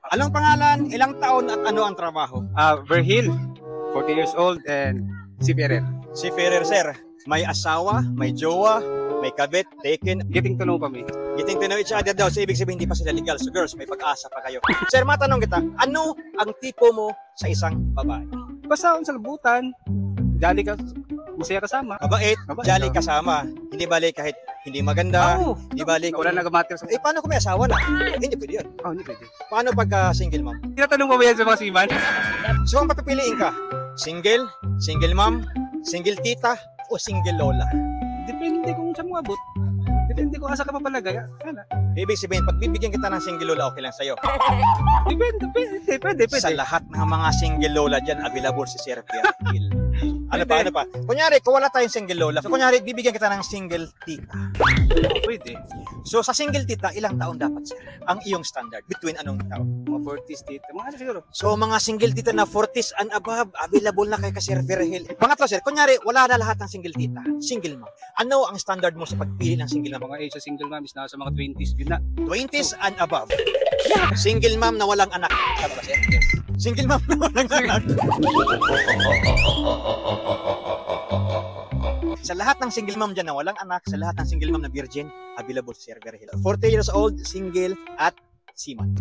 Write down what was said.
Anong pangalan, ilang taon at ano ang trabaho? Verhil, 40 years old, and si Ferrer. Si Ferrer, sir, may asawa, may jowa, may kabit, taken, Getting to know kami. getting to know each other daw. So, ibig sabihin, hindi pa sila legal. So, girls, may pag-asa pa kayo. Sir, matanong kita, ano ang tipo mo sa isang babae? Basta kung sa labutan, jolly ka, masaya kasama. Mabait, Mabait, jolly oh. kasama. Hindi bali kahit hindi maganda. Oo. Hindi bali Wala nang matter sa... paano kung may asawa na? Hindi pwede yun. Hindi pwede. Paano pagka single mom? Tinatanong mo ba yan sa mga siman? So, kung papipiliin ka, single, single mom, single tita, o single lola? Depende kung saan mo abot. Depende kung asa ka papalagay. Ano? Ibig sabihin, pag bibigyan kita ng single lola, okay lang sa'yo. Pwede. Sa lahat ng mga single lola dyan, available si Sir Ferhil. Ano pa? Kunyari, kung wala tayong single lola, so kunyari, bibigyan kita ng single tita. Pwede. So, sa single tita, ilang taon dapat, sir? Ang iyong standard, between anong taon? Mga 40s dito. Mga ano siguro? So, mga single tita na 40s and above, available na kay Sir Ferhil. Pangatlo, sir, kunyari, wala na lahat ng single tita, single mom. Ano ang standard mo sa pagpili ng single mom? Mga age sa single mom is nasa mga 20s. Yun na. 20s and above. Single mom na walang anak. Tama ba, sir? Yes. Single mom na walang anak. Sa lahat ng single mom dyan na walang anak, sa lahat ng single mom na virgin, available si Sir Ferhil. 40 years old, single, at seaman.